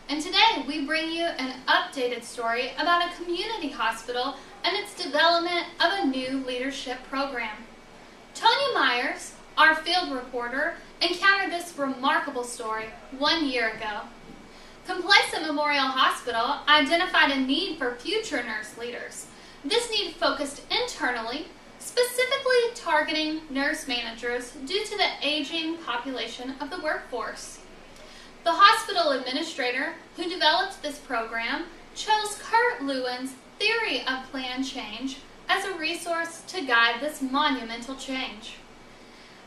and today we bring you an updated story about a community hospital and its development of a new leadership program. Tonya Myers, our field reporter, encountered this remarkable story 1 year ago. Complacent Memorial Hospital identified a need for future nurse leaders. This need focused internally, specifically targeting nurse managers due to the aging population of the workforce. The hospital administrator who developed this program chose Kurt Lewin's theory of plan change as a resource to guide this monumental change,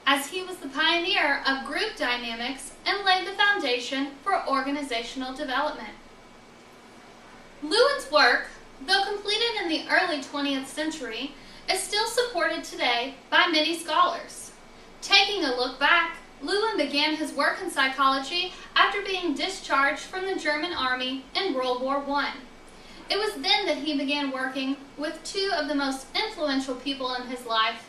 as he was the pioneer of group dynamics and laid the foundation for organizational development. Lewin's work, though completed in the early 20th century, is still supported today by many scholars. Taking a look back, Lewin began his work in psychology after being discharged from the German army in World War I. It was then that he began working with two of the most influential people in his life,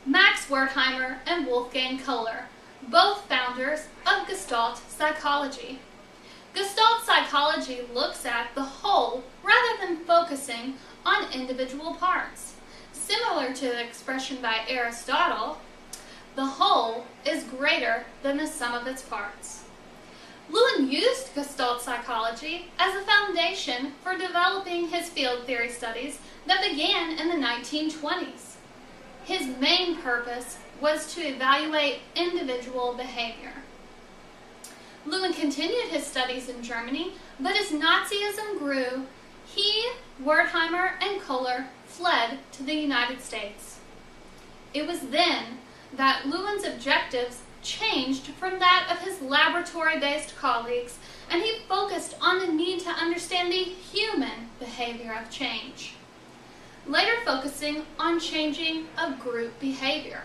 Max Wertheimer and Wolfgang Kohler, both founders of Gestalt psychology. Gestalt psychology looks at the whole rather than focusing on individual parts. Similar to the expression by Aristotle, the whole is greater than the sum of its parts. Lewin used Gestalt psychology as a foundation for developing his field theory studies that began in the 1920s. His main purpose was to evaluate individual behavior. Lewin continued his studies in Germany, but as Nazism grew, he, Wertheimer, and Kohler fled to the United States. It was then that Lewin's objectives changed from that of his laboratory-based colleagues, and he focused on the need to understand the human behavior of change, later focusing on changing of group behavior.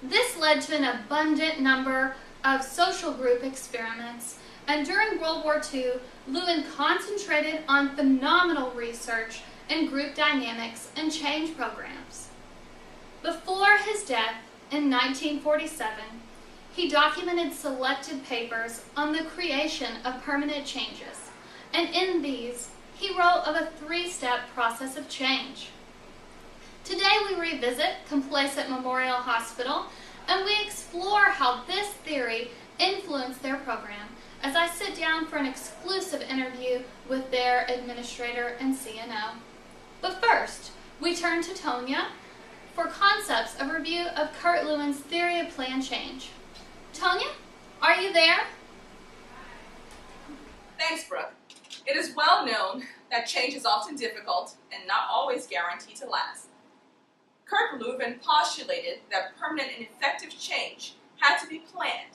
This led to an abundant number of social group experiments, and during World War II, Lewin concentrated on phenomenal research in group dynamics and change programs. Before his death in 1947, he documented selected papers on the creation of permanent changes, and in these, he wrote of a three-step process of change. Today we revisit Complacent Memorial Hospital, and we explore how this theory influenced their program as I sit down for an exclusive interview with their administrator and CNO. But first, we turn to Tonya for concepts of review of Kurt Lewin's theory of plan change. Tonya, are you there? Thanks, Brooke. It is well known that change is often difficult and not always guaranteed to last. Kurt Lewin postulated that permanent and effective change had to be planned.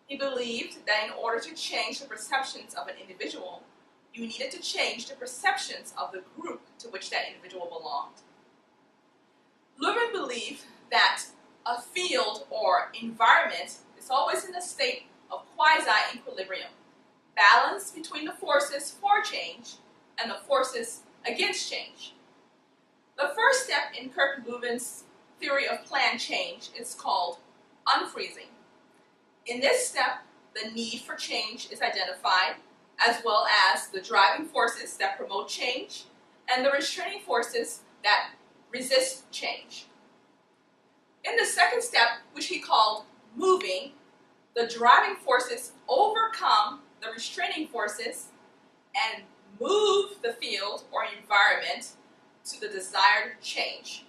He believed that in order to change the perceptions of an individual, you needed to change the perceptions of the group to which that individual belonged. Lewin believed that a field or environment is always in a state of quasi-equilibrium, balance between the forces for change and the forces against change. The first step in Kurt Lewin's theory of plan change is called unfreezing. In this step, the need for change is identified, as well as the driving forces that promote change and the restraining forces that resist change. In the second step, which he called moving, the driving forces overcome the restraining forces and move the field or environment to the desired change.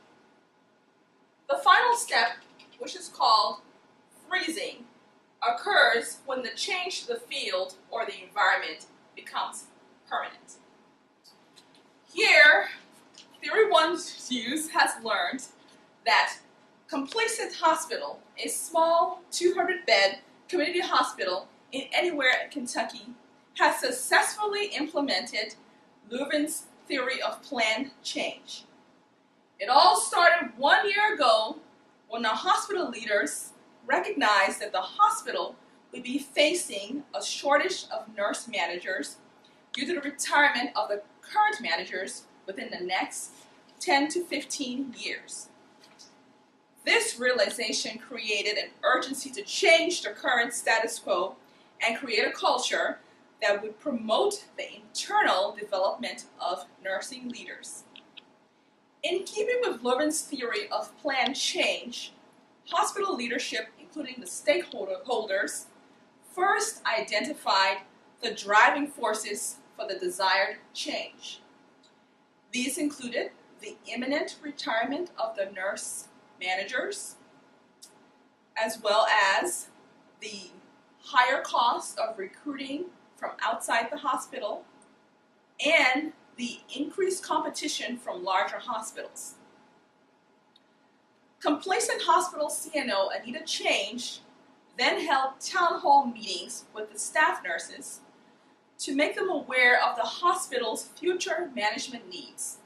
The final step, which is called freezing, occurs when the change to the field or the environment becomes permanent. Here, Theory 1's use has learned that Complacent Hospital, a small 200-bed community hospital in anywhere in Kentucky, has successfully implemented Lewin's theory of plan change. It all started 1 year ago when the hospital leaders recognized that the hospital would be facing a shortage of nurse managers due to the retirement of the current managers within the next 10 to 15 years. This realization created an urgency to change the current status quo and create a culture that would promote the internal development of nursing leaders. In keeping with Leuven's theory of planned change, hospital leadership, including the stakeholders, first identified the driving forces for the desired change. These included the imminent retirement of the nurse managers, as well as the higher cost of recruiting from outside the hospital and the increased competition from larger hospitals. Complacent Hospital CNO Anita Change then held town hall meetings with the staff nurses to make them aware of the hospital's future management needs.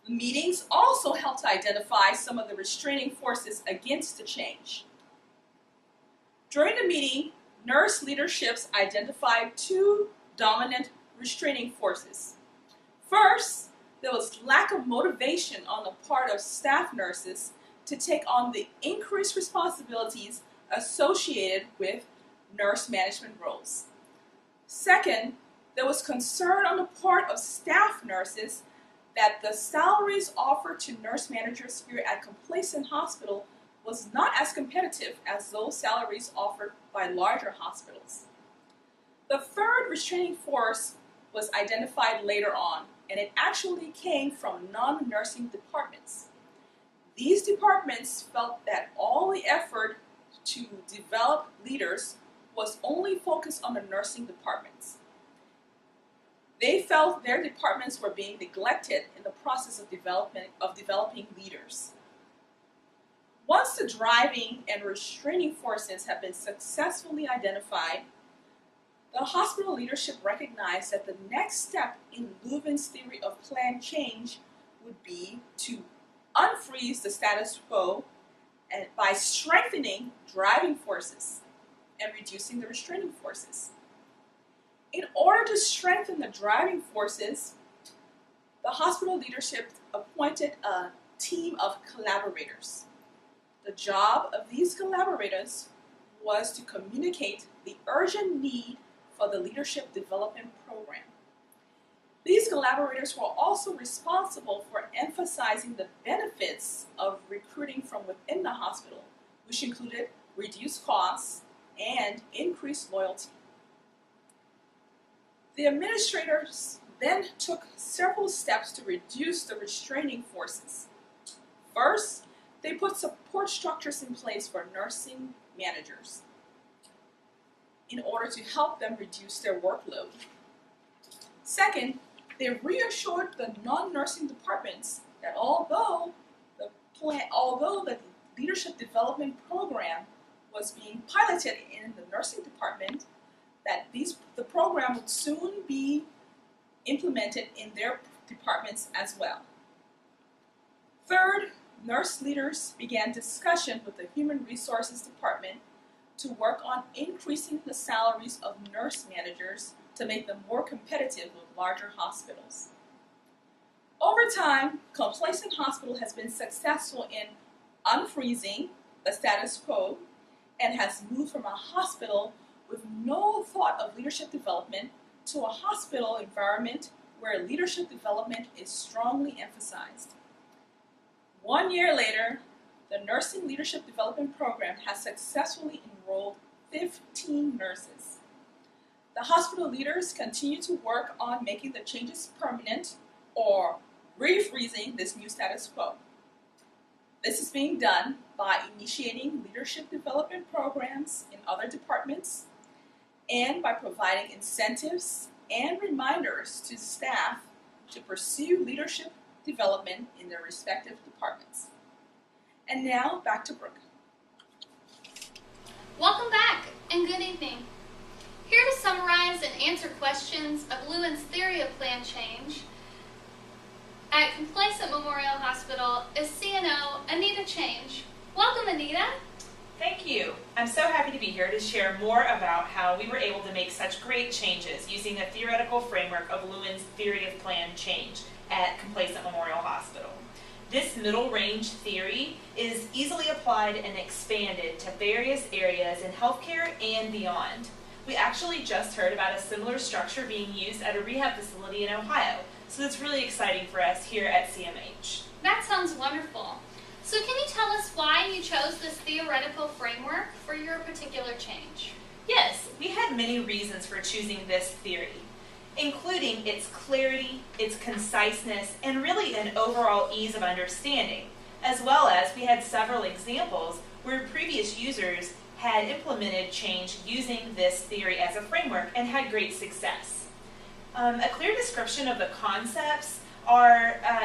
The meetings also helped to identify some of the restraining forces against the change. During the meeting, nurse leaderships identified two dominant restraining forces. First, there was lack of motivation on the part of staff nurses to take on the increased responsibilities associated with nurse management roles. Second, there was concern on the part of staff nurses that the salaries offered to nurse managers here at Complacent Hospital was not as competitive as those salaries offered by larger hospitals. The third restraining force was identified later on, and it actually came from non-nursing departments. These departments felt that all the effort to develop leaders was only focused on the nursing departments. They felt their departments were being neglected in the process of developing leaders. Once the driving and restraining forces have been successfully identified, the hospital leadership recognized that the next step in Leuven's theory of planned change would be to unfreeze the status quo and by strengthening driving forces and reducing the restraining forces. In order to strengthen the driving forces, the hospital leadership appointed a team of collaborators. The job of these collaborators was to communicate the urgent need for the leadership development program. These collaborators were also responsible for emphasizing the benefits of recruiting from within the hospital, which included reduced costs and increased loyalty. The administrators then took several steps to reduce the restraining forces. First, they put support structures in place for nursing managers in order to help them reduce their workload. Second, they reassured the non-nursing departments that although the leadership development program was being piloted in the nursing department, that the program would soon be implemented in their departments as well. Third, nurse leaders began discussion with the Human Resources Department to work on increasing the salaries of nurse managers to make them more competitive with larger hospitals. Over time, Complacent Hospital has been successful in unfreezing the status quo and has moved from a hospital with no thought of leadership development to a hospital environment where leadership development is strongly emphasized. 1 year later, the Nursing Leadership Development Program has successfully enrolled 15 nurses. The hospital leaders continue to work on making the changes permanent or refreezing this new status quo. This is being done by initiating leadership development programs in other departments and by providing incentives and reminders to staff to pursue leadership development in their respective departments. And now, back to Brooke. Welcome back, and good evening. Here to summarize and answer questions of Leuven's theory of planned change at Complacent Memorial Hospital is CNO Anita Change. Welcome, Anita. Thank you. I'm so happy to be here to share more about how we were able to make such great changes using a theoretical framework of Leuven's theory of planned change at Complacent Memorial Hospital. This middle range theory is easily applied and expanded to various areas in healthcare and beyond. We actually just heard about a similar structure being used at a rehab facility in Ohio, so that's really exciting for us here at CMH. That sounds wonderful. So can you tell us why you chose this theoretical framework for your particular change? Yes, we had many reasons for choosing this theory, including its clarity, its conciseness, and really an overall ease of understanding, as well as we had several examples where previous users had implemented change using this theory as a framework and had great success. A clear description of the concepts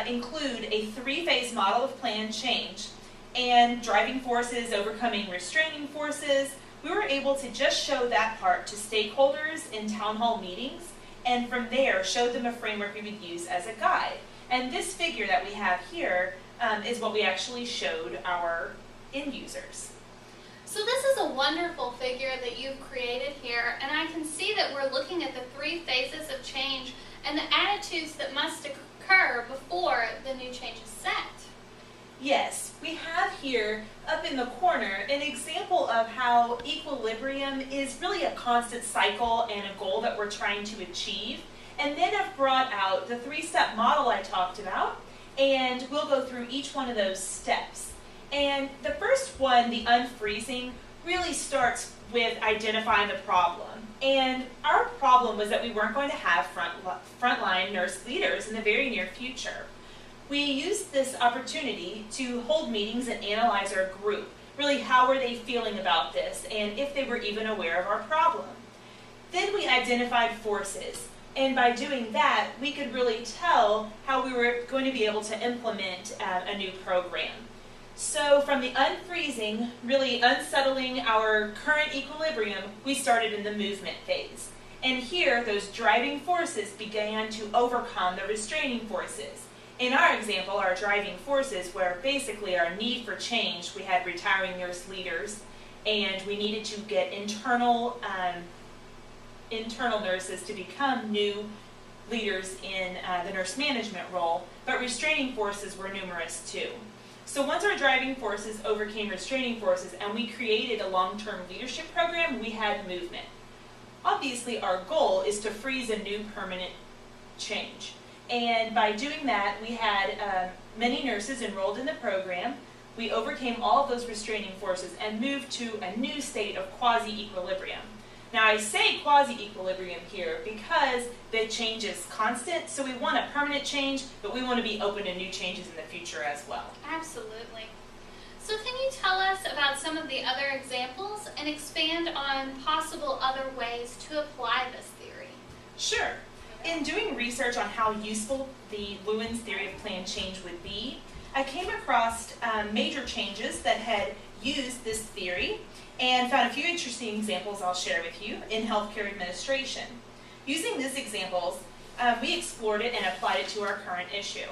include a three-phase model of planned change and driving forces overcoming restraining forces. We were able to just show that part to stakeholders in town hall meetings, and from there showed them a framework we would use as a guide. And this figure that we have here is what we actually showed our end users. So this is a wonderful figure that you've created here, and I can see that we're looking at the three phases of change and the attitudes that must occur before the new change is set. Yes, we have here up in the corner an example of how equilibrium is really a constant cycle and a goal that we're trying to achieve. And then I've brought out the three-step model I talked about, and we'll go through each one of those steps. And the first one, the unfreezing, really starts with identifying the problem. And our problem was that we weren't going to have frontline nurse leaders in the very near future. We used this opportunity to hold meetings and analyze our group. Really, how were they feeling about this, and if they were even aware of our problem. Then we identified forces, and by doing that, we could really tell how we were going to be able to implement a new program. So from the unfreezing, really unsettling our current equilibrium, we started in the movement phase. And here, those driving forces began to overcome the restraining forces. In our example, our driving forces were basically our need for change. We had retiring nurse leaders, and we needed to get internal nurses to become new leaders in the nurse management role, but restraining forces were numerous too. So once our driving forces overcame restraining forces and we created a long-term leadership program, we had movement. Obviously, our goal is to freeze a new permanent change. And by doing that, we had many nurses enrolled in the program. We overcame all of those restraining forces and moved to a new state of quasi-equilibrium. Now, I say quasi-equilibrium here because the change is constant, so we want a permanent change, but we want to be open to new changes in the future as well. Absolutely. So can you tell us about some of the other examples and expand on possible other ways to apply this theory? Sure. In doing research on how useful the Lewin's theory of planned change would be, I came across major changes that had used this theory and found a few interesting examples I'll share with you in healthcare administration. Using these examples, we explored it and applied it to our current issue.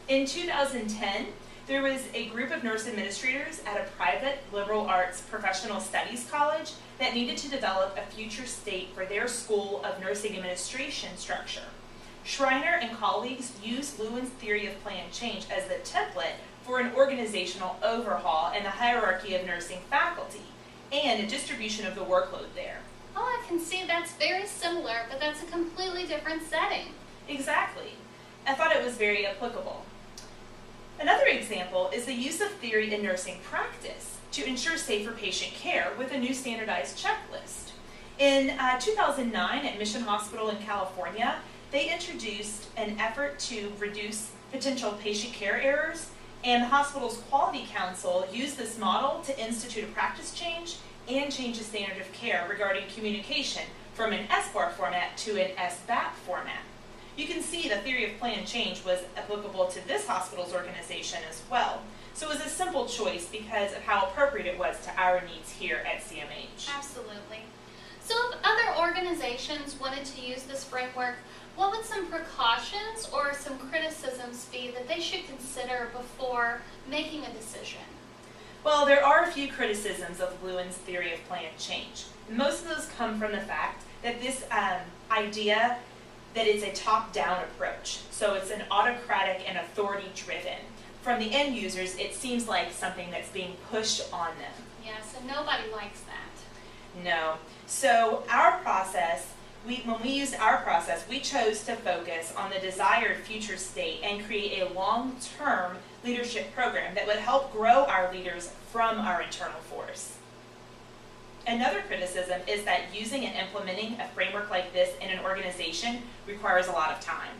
In 2010, there was a group of nurse administrators at a private liberal arts professional studies college that needed to develop a future state for their School of Nursing Administration structure. Schreiner and colleagues used Lewin's theory of planned change as the template for an organizational overhaul and the hierarchy of nursing faculty, and a distribution of the workload there. Oh, I can see that's very similar, but that's a completely different setting. Exactly. I thought it was very applicable. Another example is the use of theory in nursing practice to ensure safer patient care with a new standardized checklist. In 2009 at Mission Hospital in California, they introduced an effort to reduce potential patient care errors, and the hospital's quality council used this model to institute a practice change and change the standard of care regarding communication from an SBAR format to an SBAP format. You can see the theory of planned change was applicable to this hospital's organization as well. So it was a simple choice because of how appropriate it was to our needs here at CMH. Absolutely. So if other organizations wanted to use this framework, what would some precautions or some criticisms be that they should consider before making a decision? Well, there are a few criticisms of Lewin's theory of planned change. Most of those come from the fact that this idea that it's a top-down approach. So it's an autocratic and authority-driven. From the end users, it seems like something that's being pushed on them. Yes, and nobody likes that. No. So our process, when we used our process, we chose to focus on the desired future state and create a long-term leadership program that would help grow our leaders from our internal force. Another criticism is that using and implementing a framework like this in an organization requires a lot of time.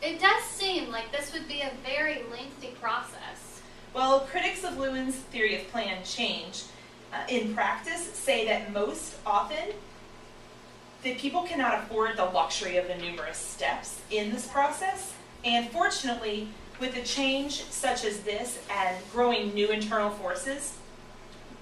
It does seem like this would be a very lengthy process. Well, critics of Lewin's theory of plan change in practice say that most often that people cannot afford the luxury of the numerous steps in this process, and fortunately, with a change such as this and growing new internal forces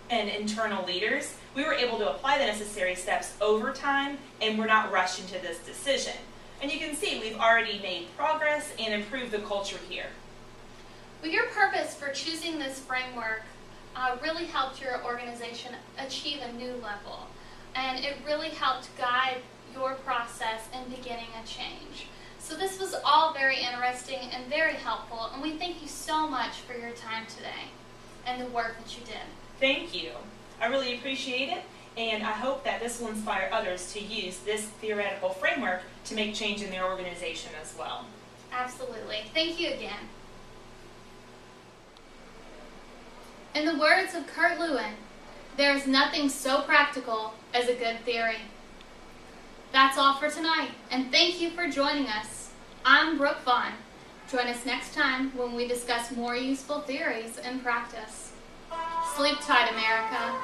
and internal leaders, we were able to apply the necessary steps over time, and we're not rushed into this decision. And you can see we've already made progress and improved the culture here. Well, your purpose for choosing this framework really helped your organization achieve a new level, and it really helped guide your process in beginning a change. So this was all very interesting and very helpful, and we thank you so much for your time today and the work that you did. Thank you. I really appreciate it, and I hope that this will inspire others to use this theoretical framework to make change in their organization as well. Absolutely. Thank you again. In the words of Kurt Lewin, there is nothing so practical as a good theory. That's all for tonight, and thank you for joining us. I'm Brooke Vaughn. Join us next time when we discuss more useful theories in practice. Sleep tight, America.